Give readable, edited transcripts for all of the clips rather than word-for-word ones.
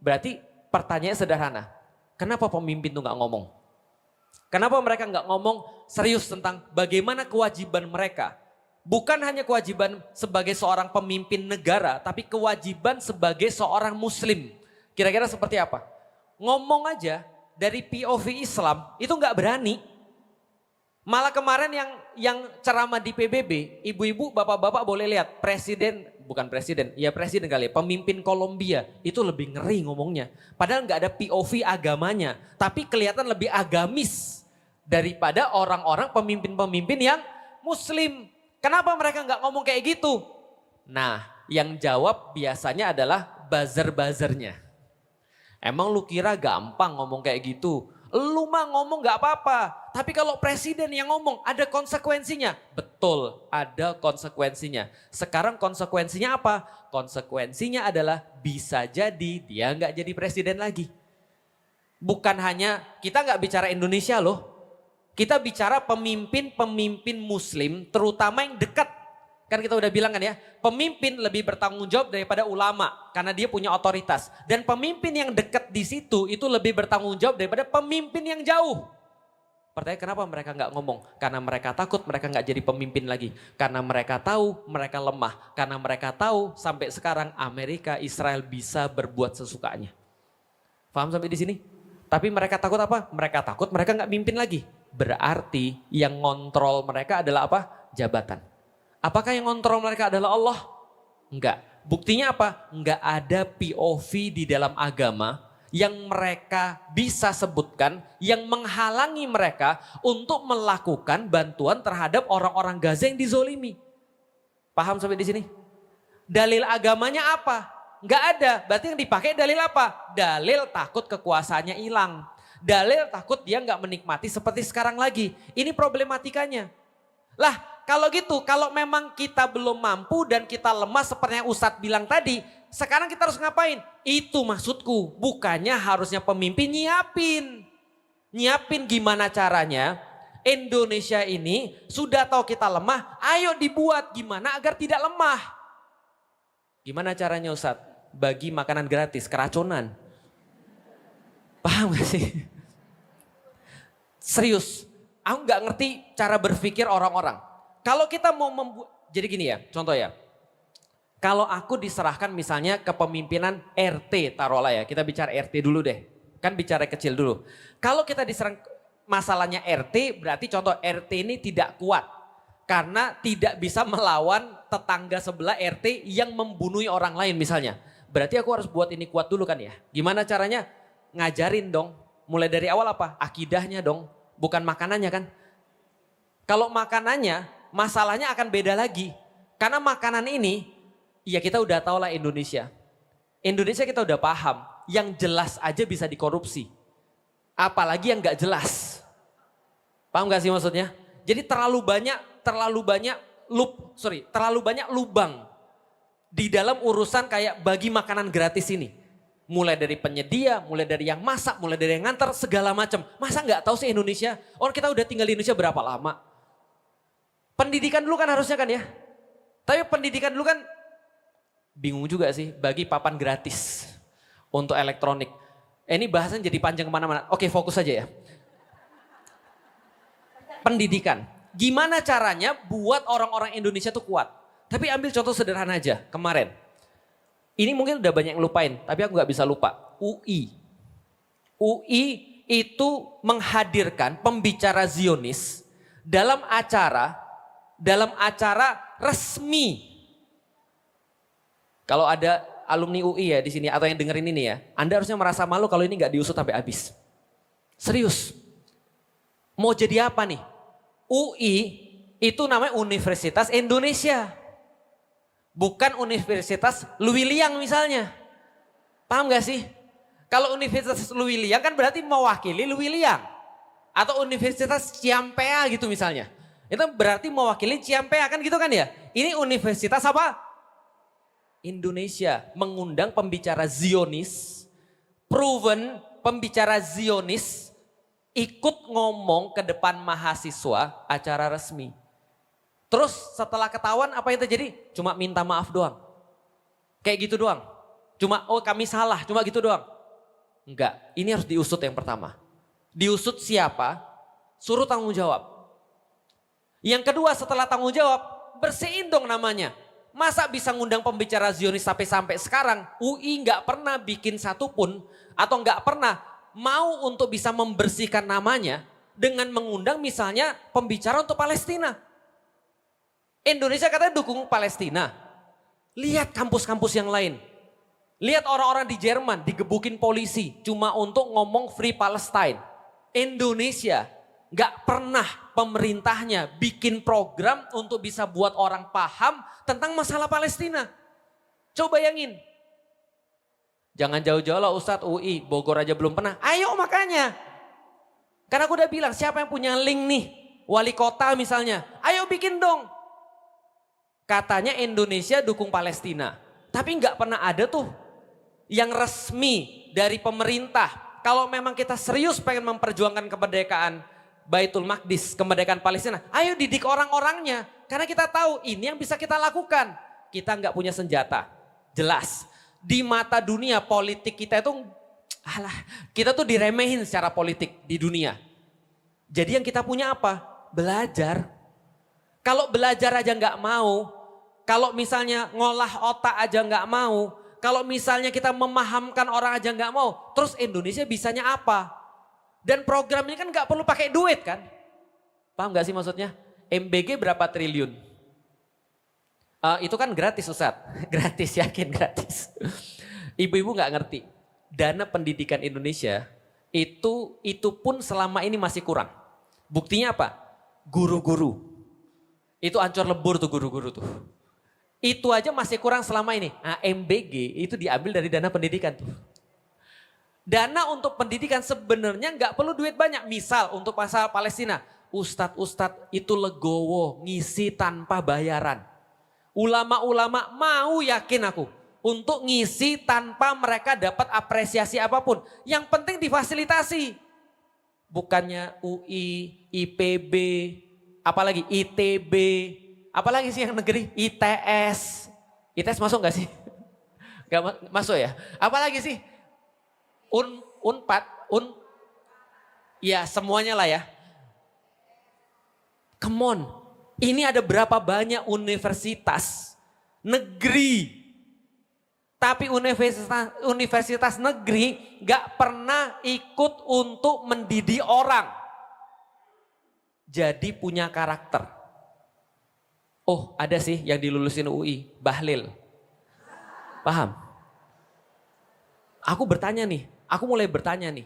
Berarti pertanyaannya sederhana. Kenapa pemimpin itu nggak ngomong? Kenapa mereka nggak ngomong serius tentang bagaimana kewajiban mereka? Bukan hanya kewajiban sebagai seorang pemimpin negara, tapi kewajiban sebagai seorang muslim. Kira-kira seperti apa? Ngomong aja dari POV Islam itu nggak berani. Malah kemarin yang ceramah di PBB, ibu-ibu, bapak-bapak boleh lihat bukan presiden kali ya, pemimpin Kolombia itu lebih ngeri ngomongnya. Padahal nggak ada POV agamanya, tapi kelihatan lebih agamis daripada orang-orang pemimpin-pemimpin yang muslim. Kenapa mereka nggak ngomong kayak gitu? Nah, yang jawab biasanya adalah buzzer-buzzernya. Emang lu kira gampang ngomong kayak gitu? Lu mah ngomong gak apa-apa. Tapi kalau presiden yang ngomong ada konsekuensinya. Betul, ada konsekuensinya. Sekarang konsekuensinya apa? Konsekuensinya adalah bisa jadi dia gak jadi presiden lagi. Bukan hanya, kita gak bicara Indonesia loh. Kita bicara pemimpin-pemimpin muslim terutama yang dekat. Kan kita udah bilang kan ya, pemimpin lebih bertanggung jawab daripada ulama karena dia punya otoritas. Dan pemimpin yang dekat di situ itu lebih bertanggung jawab daripada pemimpin yang jauh. Pertanyaan kenapa mereka nggak ngomong? Karena mereka takut mereka nggak jadi pemimpin lagi. Karena mereka tahu mereka lemah. Karena mereka tahu sampai sekarang Amerika, Israel bisa berbuat sesukanya. Paham sampai di sini? Tapi mereka takut apa? Mereka takut mereka nggak mimpin lagi. Berarti yang ngontrol mereka adalah apa? Jabatan. Apakah yang ngontrol mereka adalah Allah? Enggak. Buktinya apa? Enggak ada POV di dalam agama yang mereka bisa sebutkan yang menghalangi mereka untuk melakukan bantuan terhadap orang-orang Gaza yang dizolimi. Paham sampai di sini? Dalil agamanya apa? Enggak ada. Berarti yang dipakai dalil apa? Dalil takut kekuasaannya hilang. Dalil takut dia enggak menikmati seperti sekarang lagi. Ini problematikanya. Lah, kalau gitu, kalau memang kita belum mampu dan kita lemah seperti yang Ustadz bilang tadi, sekarang kita harus ngapain? Itu maksudku, bukannya harusnya pemimpin nyiapin. Nyiapin gimana caranya Indonesia ini sudah tahu kita lemah, ayo dibuat gimana agar tidak lemah. Gimana caranya Ustadz? Bagi makanan gratis, keracunan. Paham gak sih? Serius, aku gak ngerti cara berpikir orang-orang. Kalau kita mau membuat, jadi gini ya, contoh ya. Kalau aku diserahkan misalnya kepemimpinan RT, taruhlah ya, kita bicara RT dulu deh. Kan bicara kecil dulu. Kalau kita diserang masalahnya RT, berarti contoh RT ini tidak kuat. Karena tidak bisa melawan tetangga sebelah RT yang membunuh orang lain misalnya. Berarti aku harus buat ini kuat dulu kan ya. Gimana caranya? Ngajarin dong. Mulai dari awal apa? Akidahnya dong. Bukan makanannya kan. Kalau makanannya, masalahnya akan beda lagi. Karena makanan ini, ya kita udah tahu lah Indonesia. Indonesia kita udah paham, yang jelas aja bisa dikorupsi. Apalagi yang gak jelas. Paham gak sih maksudnya? Jadi terlalu banyak lubang di dalam urusan kayak bagi makanan gratis ini. Mulai dari penyedia, mulai dari yang masak, mulai dari yang nganter, segala macam. Masa gak tahu sih Indonesia? Orang kita udah tinggal di Indonesia berapa lama? Pendidikan dulu kan harusnya kan ya. Tapi pendidikan dulu kan bingung juga sih bagi papan gratis untuk elektronik. Ini bahasan jadi panjang kemana-mana. Oke, fokus aja ya. Pendidikan. Gimana caranya buat orang-orang Indonesia tuh kuat? Tapi ambil contoh sederhana aja kemarin. Ini mungkin udah banyak yang lupain, tapi aku gak bisa lupa. UI. UI itu menghadirkan pembicara Zionis dalam acara resmi. Kalau ada alumni UI ya di sini atau yang dengerin ini ya, Anda harusnya merasa malu kalau ini nggak diusut sampai habis. Serius. Mau jadi apa nih? UI itu namanya Universitas Indonesia. Bukan Universitas Luwiliang misalnya. Paham gak sih? Kalau Universitas Luwiliang kan berarti mewakili Luwiliang. Atau Universitas Ciampea gitu misalnya. Itu berarti mewakili Ciampea kan gitu kan ya. Ini universitas apa? Indonesia mengundang pembicara Zionis. Proven pembicara Zionis ikut ngomong ke depan mahasiswa acara resmi. Terus setelah ketahuan apa yang terjadi? Cuma minta maaf doang. Kayak gitu doang. Cuma oh kami salah, cuma gitu doang. Enggak, ini harus diusut yang pertama. Diusut siapa? Suruh tanggung jawab. Yang kedua setelah tanggung jawab, bersihin dong namanya. Masa bisa ngundang pembicara Zionis sampai sekarang, UI nggak pernah bikin satupun atau nggak pernah mau untuk bisa membersihkan namanya dengan mengundang misalnya pembicara untuk Palestina. Indonesia katanya dukung Palestina. Lihat kampus-kampus yang lain. Lihat orang-orang di Jerman digebukin polisi cuma untuk ngomong Free Palestine. Indonesia gak pernah pemerintahnya bikin program untuk bisa buat orang paham tentang masalah Palestina. Coba bayangin. Jangan jauh-jauh lah Ustadz UI, Bogor aja belum pernah. Ayo makanya. Karena aku udah bilang siapa yang punya link nih, wali kota misalnya. Ayo bikin dong. Katanya Indonesia dukung Palestina. Tapi gak pernah ada tuh yang resmi dari pemerintah. Kalau memang kita serius pengen memperjuangkan kemerdekaan Baitul Maqdis, kemerdekaan Palestina, ayo didik orang-orangnya. Karena kita tahu ini yang bisa kita lakukan. Kita nggak punya senjata, jelas. Di mata dunia politik kita itu, kita tuh diremehin secara politik di dunia. Jadi yang kita punya apa? Belajar. Kalau belajar aja nggak mau, kalau misalnya ngolah otak aja nggak mau, kalau misalnya kita memahamkan orang aja nggak mau, terus Indonesia bisanya apa? Dan program ini kan nggak perlu pakai duit kan? Paham nggak sih maksudnya? MBG berapa triliun? Itu kan gratis Ustadz, gratis, yakin gratis. Ibu-ibu nggak ngerti, dana pendidikan Indonesia itu pun selama ini masih kurang. Buktinya apa? Guru-guru. Itu ancur lebur tuh guru-guru tuh. Itu aja masih kurang selama ini. Nah, MBG itu diambil dari dana pendidikan tuh. Dana untuk pendidikan sebenarnya nggak perlu duit banyak. Misal untuk masalah Palestina, ustadz itu legowo ngisi tanpa bayaran. Ulama-ulama mau yakin aku untuk ngisi tanpa mereka dapat apresiasi apapun. Yang penting difasilitasi. Bukannya UI, IPB, apalagi ITB, apalagi sih yang negeri, ITS. ITS masuk nggak sih? Nggak masuk ya? Apalagi sih? Unpad, ya semuanya lah ya. Come on, ini ada berapa banyak universitas negeri. Tapi universitas negeri gak pernah ikut untuk mendidik orang. Jadi punya karakter. Oh ada sih yang dilulusin UI, Bahlil. Paham? Aku mulai bertanya nih.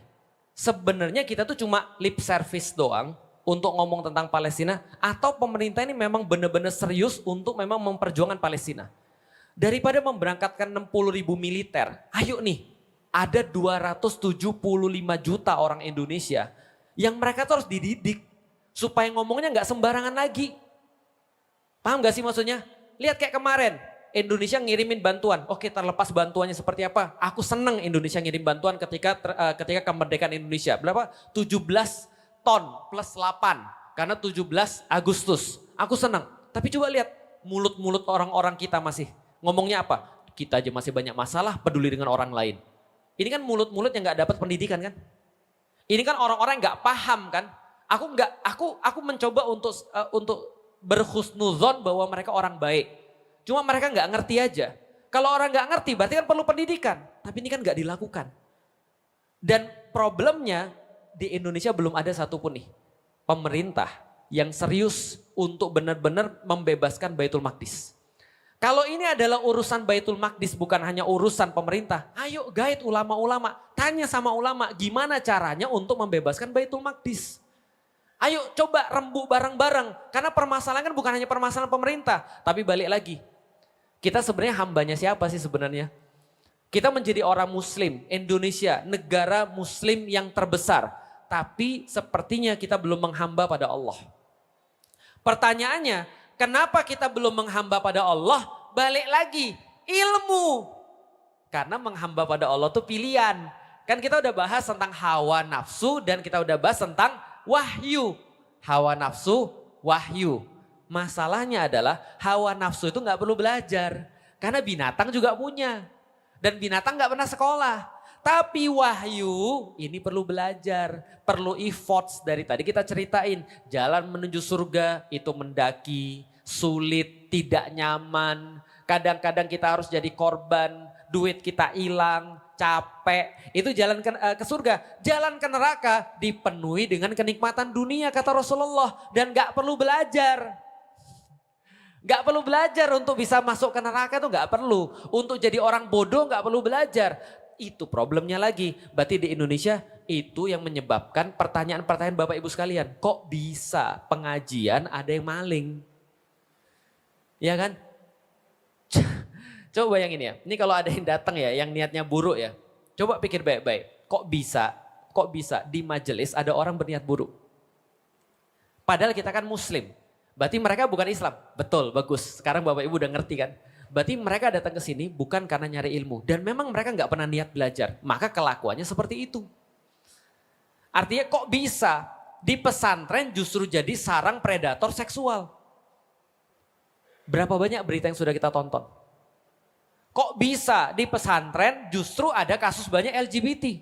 Sebenarnya kita tuh cuma lip service doang untuk ngomong tentang Palestina atau pemerintah ini memang benar-benar serius untuk memang memperjuangkan Palestina. Daripada memberangkatkan 60.000 militer, ayo nih ada 275 juta orang Indonesia yang mereka tuh harus dididik supaya ngomongnya nggak sembarangan lagi. Paham gak sih maksudnya? Lihat kayak kemarin. Indonesia ngirimin bantuan, oke terlepas bantuannya seperti apa. Aku seneng Indonesia ngirim bantuan ketika kemerdekaan Indonesia. Berapa? 17 ton plus 8 karena 17 Agustus. Aku seneng. Tapi coba lihat mulut-mulut orang-orang kita masih ngomongnya apa? Kita aja masih banyak masalah, peduli dengan orang lain. Ini kan mulut-mulut yang nggak dapat pendidikan kan? Ini kan orang-orang yang nggak paham kan? Aku mencoba untuk berhusnuzon bahwa mereka orang baik. Cuma mereka nggak ngerti aja. Kalau orang nggak ngerti berarti kan perlu pendidikan. Tapi ini kan nggak dilakukan. Dan problemnya di Indonesia belum ada satupun nih pemerintah yang serius untuk benar-benar membebaskan Baitul Maqdis. Kalau ini adalah urusan Baitul Maqdis bukan hanya urusan pemerintah. Ayo guide ulama-ulama, tanya sama ulama gimana caranya untuk membebaskan Baitul Maqdis. Ayo coba rembuk bareng-bareng. Karena permasalahan kan bukan hanya permasalahan pemerintah. Tapi balik lagi. Kita sebenarnya hambanya siapa sih sebenarnya? Kita menjadi orang muslim. Indonesia negara muslim yang terbesar. Tapi sepertinya kita belum menghamba pada Allah. Pertanyaannya, kenapa kita belum menghamba pada Allah? Balik lagi, ilmu. Karena menghamba pada Allah itu pilihan. Kan kita udah bahas tentang hawa nafsu dan kita udah bahas tentang wahyu. Hawa nafsu, wahyu. Masalahnya adalah hawa nafsu itu gak perlu belajar. Karena binatang juga punya. Dan binatang gak pernah sekolah. Tapi wahyu ini perlu belajar, perlu efforts. Dari tadi kita ceritain, jalan menuju surga itu mendaki, sulit, tidak nyaman. Kadang-kadang kita harus jadi korban, duit kita hilang, capek. Itu jalan ke surga. Jalan ke neraka dipenuhi dengan kenikmatan dunia kata Rasulullah. Dan gak perlu belajar. Gak perlu belajar untuk bisa masuk ke neraka, itu gak perlu. Untuk jadi orang bodoh gak perlu belajar. Itu problemnya lagi. Berarti di Indonesia itu yang menyebabkan pertanyaan-pertanyaan Bapak Ibu sekalian. Kok bisa pengajian ada yang maling? Ya kan? Coba bayangin ya. Ini kalau ada yang datang ya yang niatnya buruk ya. Coba pikir baik-baik. Kok bisa di majelis ada orang berniat buruk? Padahal kita kan muslim. Berarti mereka bukan Islam. Betul, bagus. Sekarang Bapak Ibu udah ngerti kan? Berarti mereka datang ke sini bukan karena nyari ilmu. Dan memang mereka nggak pernah niat belajar. Maka kelakuannya seperti itu. Artinya kok bisa di pesantren justru jadi sarang predator seksual. Berapa banyak berita yang sudah kita tonton? Kok bisa di pesantren justru ada kasus banyak LGBT?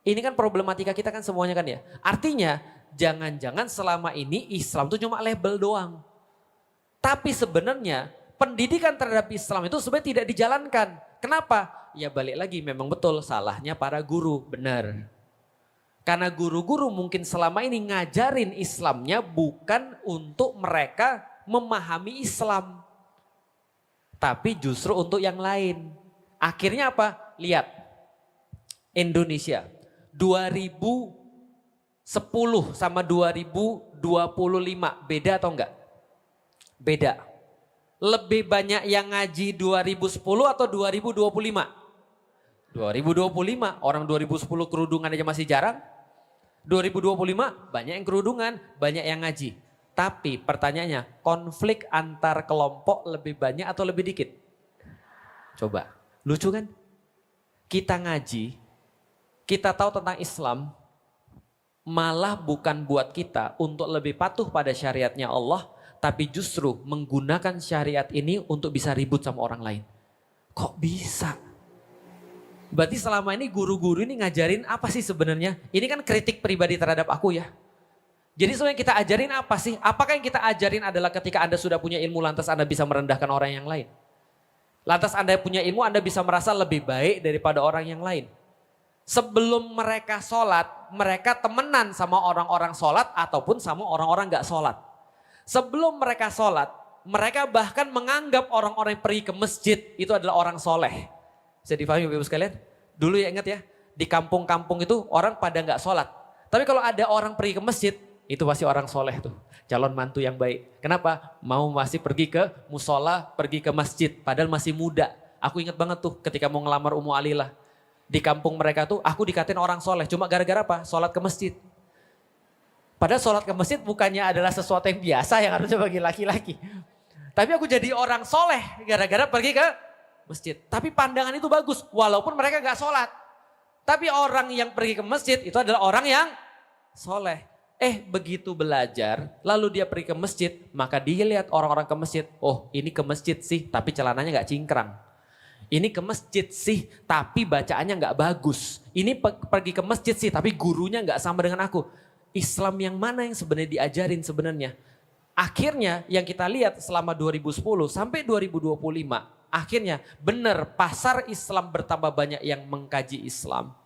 Ini kan problematika kita kan semuanya kan ya. Artinya jangan-jangan selama ini Islam itu cuma label doang. Tapi sebenarnya pendidikan terhadap Islam itu sebenarnya tidak dijalankan. Kenapa? Ya balik lagi memang betul salahnya para guru, benar. Karena guru-guru mungkin selama ini ngajarin Islamnya bukan untuk mereka memahami Islam. Tapi justru untuk yang lain. Akhirnya apa? Lihat. Indonesia 2010 sama 2025 beda atau enggak? Beda. Lebih banyak yang ngaji 2010 atau 2025? 2025, orang 2010 kerudungan aja masih jarang. 2025 banyak yang kerudungan, banyak yang ngaji. Tapi pertanyaannya, konflik antar kelompok lebih banyak atau lebih dikit? Coba, lucu kan? Kita ngaji, kita tahu tentang Islam, malah bukan buat kita untuk lebih patuh pada syariatnya Allah, tapi justru menggunakan syariat ini untuk bisa ribut sama orang lain. Kok bisa? Berarti selama ini guru-guru ini ngajarin apa sih sebenarnya? Ini kan kritik pribadi terhadap aku ya. Jadi sebenarnya kita ajarin apa sih? Apakah yang kita ajarin adalah ketika Anda sudah punya ilmu lantas Anda bisa merendahkan orang yang lain? Lantas Anda punya ilmu Anda bisa merasa lebih baik daripada orang yang lain? Sebelum mereka sholat, mereka temenan sama orang-orang sholat ataupun sama orang-orang gak sholat. Sebelum mereka sholat, mereka bahkan menganggap orang-orang yang pergi ke masjid itu adalah orang soleh. Bisa difahami Bapak Ibu sekalian? Dulu ya ingat ya, di kampung-kampung itu orang pada gak sholat. Tapi kalau ada orang pergi ke masjid, itu pasti orang soleh tuh. Calon mantu yang baik. Kenapa? Mau masih pergi ke musola, pergi ke masjid. Padahal masih muda. Aku ingat banget tuh ketika mau ngelamar Ummu Alilah. Di kampung mereka tuh aku dikatain orang soleh. Cuma gara-gara apa? Sholat ke masjid. Padahal sholat ke masjid bukannya adalah sesuatu yang biasa yang harusnya bagi laki-laki. Tapi aku jadi orang soleh gara-gara pergi ke masjid. Tapi pandangan itu bagus walaupun mereka gak sholat. Tapi orang yang pergi ke masjid itu adalah orang yang soleh. Begitu belajar lalu dia pergi ke masjid maka dia lihat orang-orang ke masjid. Oh ini ke masjid sih tapi celananya gak cingkrang. Ini ke masjid sih tapi bacaannya gak bagus. Ini pergi ke masjid sih tapi gurunya gak sama dengan aku. Islam yang mana yang sebenarnya diajarin sebenarnya? Akhirnya yang kita lihat selama 2010 sampai 2025, akhirnya benar pasar Islam bertambah banyak yang mengkaji Islam.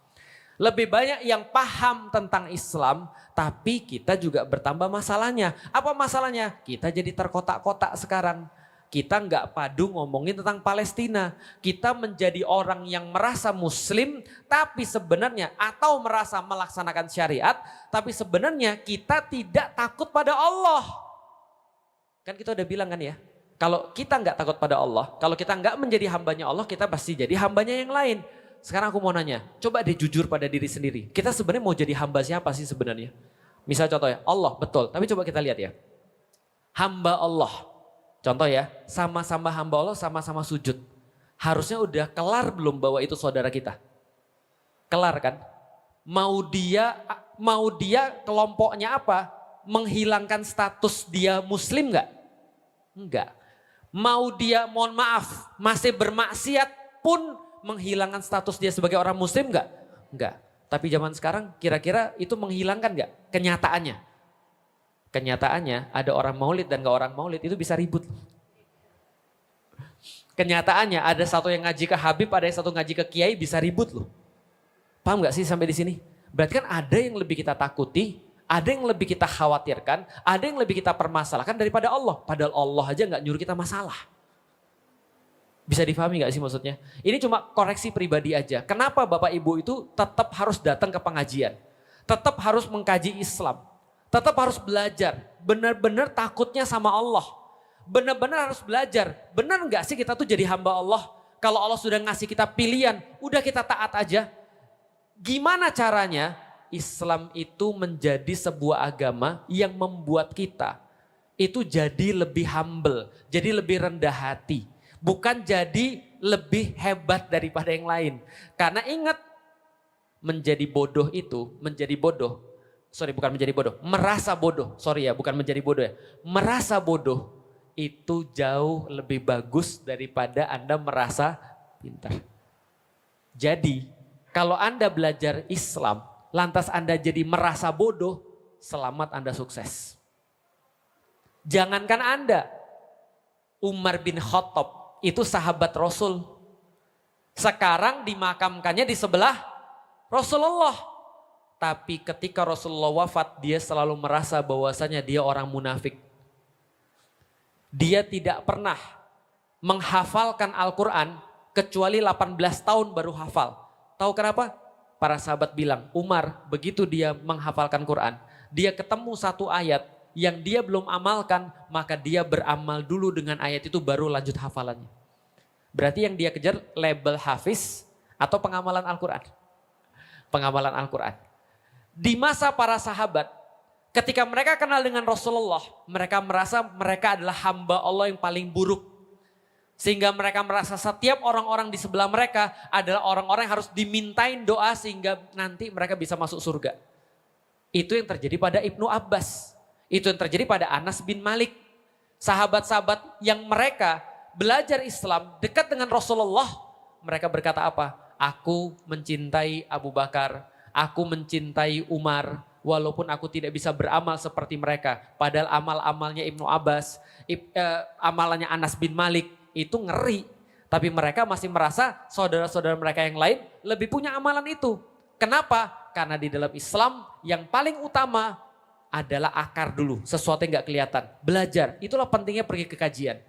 Lebih banyak yang paham tentang Islam, tapi kita juga bertambah masalahnya. Apa masalahnya? Kita jadi terkotak-kotak sekarang. Kita nggak padu ngomongin tentang Palestina. Kita menjadi orang yang merasa muslim tapi sebenarnya atau merasa melaksanakan syariat tapi sebenarnya kita tidak takut pada Allah. Kan kita udah bilang kan ya, kalau kita nggak takut pada Allah, kalau kita nggak menjadi hambanya Allah, kita pasti jadi hambanya yang lain. Sekarang aku mau nanya, coba deh jujur pada diri sendiri. Kita sebenarnya mau jadi hamba siapa sih sebenarnya? Misal contoh ya, Allah betul, tapi coba kita lihat ya. Hamba Allah. Contoh ya, sama-sama hamba Allah, sama-sama sujud. Harusnya udah kelar belum bahwa itu saudara kita? Kelar kan? Mau dia kelompoknya apa? Menghilangkan status dia muslim enggak? Enggak. Mau dia mohon maaf, masih bermaksiat pun menghilangkan status dia sebagai orang muslim enggak? Enggak. Tapi zaman sekarang kira-kira itu menghilangkan enggak kenyataannya? Kenyataannya ada orang maulid dan enggak orang maulid itu bisa ribut. Kenyataannya ada satu yang ngaji ke Habib, ada yang satu ngaji ke Kiai bisa ribut loh. Paham enggak sih sampai di sini? Berarti kan ada yang lebih kita takuti, ada yang lebih kita khawatirkan, ada yang lebih kita permasalahkan daripada Allah. Padahal Allah aja enggak nyuruh kita masalah. Bisa difahami gak sih maksudnya? Ini cuma koreksi pribadi aja. Kenapa Bapak Ibu itu tetap harus datang ke pengajian? Tetap harus mengkaji Islam. Tetap harus belajar. Benar-benar takutnya sama Allah. Benar-benar harus belajar. Benar gak sih kita tuh jadi hamba Allah? Kalau Allah sudah ngasih kita pilihan, udah kita taat aja. Gimana caranya Islam itu menjadi sebuah agama yang membuat kita itu jadi lebih humble, jadi lebih rendah hati. Bukan jadi lebih hebat daripada yang lain. Karena ingat, menjadi bodoh itu, merasa bodoh, merasa bodoh itu jauh lebih bagus daripada Anda merasa pintar. Jadi, kalau Anda belajar Islam, lantas Anda jadi merasa bodoh, selamat Anda sukses. Jangankan Anda, Umar bin Khattab, itu sahabat Rasul. Sekarang dimakamkannya di sebelah Rasulullah. Tapi ketika Rasulullah wafat, dia selalu merasa bahwasanya dia orang munafik. Dia tidak pernah menghafalkan Al-Quran kecuali 18 tahun baru hafal. Tahu kenapa? Para sahabat bilang, Umar begitu dia menghafalkan Quran, dia ketemu satu ayat yang dia belum amalkan, maka dia beramal dulu dengan ayat itu baru lanjut hafalannya. Berarti yang dia kejar label hafiz atau pengamalan Al-Quran. Pengamalan Al-Quran. Di masa para sahabat, ketika mereka kenal dengan Rasulullah, mereka merasa mereka adalah hamba Allah yang paling buruk. Sehingga mereka merasa setiap orang-orang di sebelah mereka adalah orang-orang yang harus dimintain doa sehingga nanti mereka bisa masuk surga. Itu yang terjadi pada Ibnu Abbas. Itu yang terjadi pada Anas bin Malik. Sahabat-sahabat yang mereka belajar Islam dekat dengan Rasulullah. Mereka berkata apa? Aku mencintai Abu Bakar. Aku mencintai Umar. Walaupun aku tidak bisa beramal seperti mereka. Padahal amal-amalnya Ibnu Abbas. Amalannya Anas bin Malik. Itu ngeri. Tapi mereka masih merasa saudara-saudara mereka yang lain lebih punya amalan itu. Kenapa? Karena di dalam Islam yang paling utama adalah akar dulu, sesuatu yang gak kelihatan. Belajar, itulah pentingnya pergi ke kajian.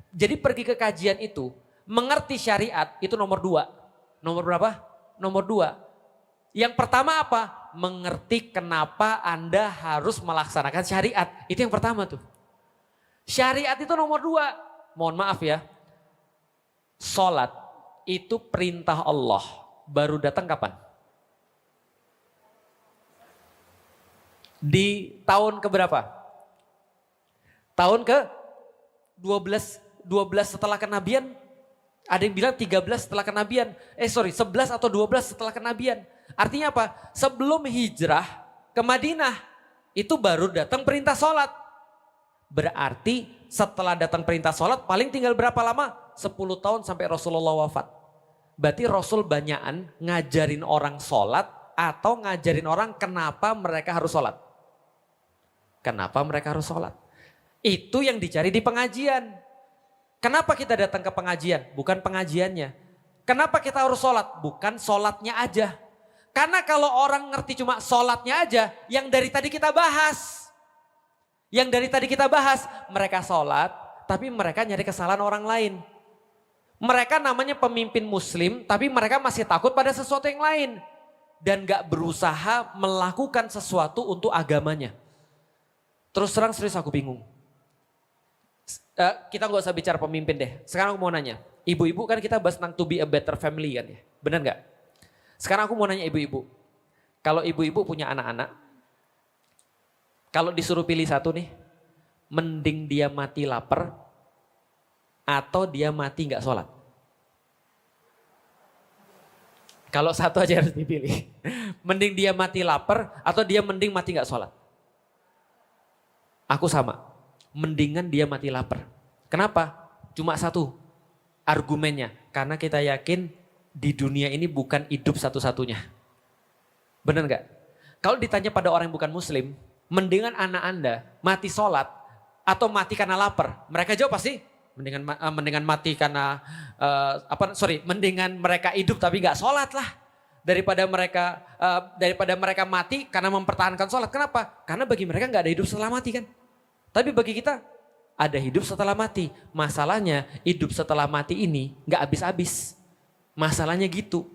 Jadi pergi ke kajian itu, mengerti syariat itu nomor 2. Nomor berapa? Nomor 2. Yang pertama apa? Mengerti kenapa Anda harus melaksanakan syariat. Itu yang pertama tuh. Syariat itu nomor 2. Mohon maaf ya. Sholat itu perintah Allah. Baru datang kapan? Di tahun keberapa? Tahun ke 12 setelah kenabian. Ada yang bilang 13 setelah kenabian. 11 atau 12 setelah kenabian. Artinya apa? Sebelum hijrah ke Madinah itu baru datang perintah sholat. Berarti setelah datang perintah sholat paling tinggal berapa lama? 10 tahun sampai Rasulullah wafat. Berarti Rasul banyakan ngajarin orang sholat atau ngajarin orang kenapa mereka harus sholat. Kenapa mereka harus sholat? Itu yang dicari di pengajian. Kenapa kita datang ke pengajian? Bukan pengajiannya. Kenapa kita harus sholat? Bukan sholatnya aja. Karena kalau orang ngerti cuma sholatnya aja, yang dari tadi kita bahas. Mereka sholat, tapi mereka nyari kesalahan orang lain. Mereka namanya pemimpin muslim, tapi mereka masih takut pada sesuatu yang lain. Dan gak berusaha melakukan sesuatu untuk agamanya. Terus terang serius aku bingung. Kita gak usah bicara pemimpin deh. Sekarang aku mau nanya. Ibu-ibu kan kita bahas tentang to be a better family kan ya. Benar gak? Sekarang aku mau nanya ibu-ibu. Kalau ibu-ibu punya anak-anak. Kalau disuruh pilih satu nih. Mending dia mati lapar. Atau dia mati gak sholat. Kalau satu aja harus dipilih. Mending dia mati lapar. Atau dia mending mati gak sholat. Aku sama, mendingan dia mati lapar. Kenapa? Cuma satu argumennya, karena kita yakin di dunia ini bukan hidup satu-satunya. Benar nggak? Kalau ditanya pada orang yang bukan muslim, mendingan anak Anda mati sholat atau mati karena lapar? Mereka jawab pasti mendingan mati karena mendingan mereka hidup tapi nggak sholat lah daripada mereka mati karena mempertahankan sholat. Kenapa? Karena bagi mereka nggak ada hidup setelah mati kan. Tapi bagi kita ada hidup setelah mati. Masalahnya hidup setelah mati ini nggak habis-habis. Masalahnya gitu.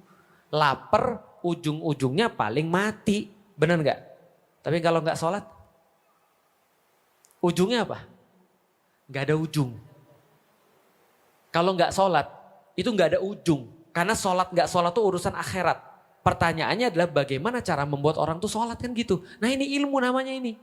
Lapar ujung-ujungnya paling mati. Benar nggak? Tapi kalau nggak sholat, ujungnya apa? Nggak ada ujung. Kalau nggak sholat, itu nggak ada ujung. Karena sholat nggak sholat itu urusan akhirat. Pertanyaannya adalah bagaimana cara membuat orang tuh sholat kan gitu. Nah ini ilmu namanya ini.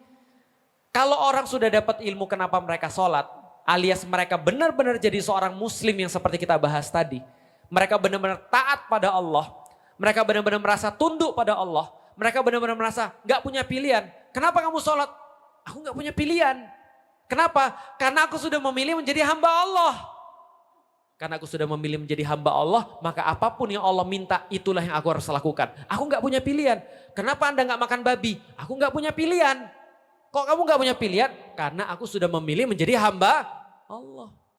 Kalau orang sudah dapat ilmu kenapa mereka sholat, alias mereka benar-benar jadi seorang muslim yang seperti kita bahas tadi. Mereka benar-benar taat pada Allah. Mereka benar-benar merasa tunduk pada Allah. Mereka benar-benar merasa gak punya pilihan. Kenapa kamu sholat? Aku gak punya pilihan. Kenapa? Karena aku sudah memilih menjadi hamba Allah. Karena aku sudah memilih menjadi hamba Allah, maka apapun yang Allah minta itulah yang aku harus lakukan. Aku gak punya pilihan. Kenapa Anda gak makan babi? Aku gak punya pilihan. Kok kamu gak punya pilihan? Karena aku sudah memilih menjadi hamba Allah.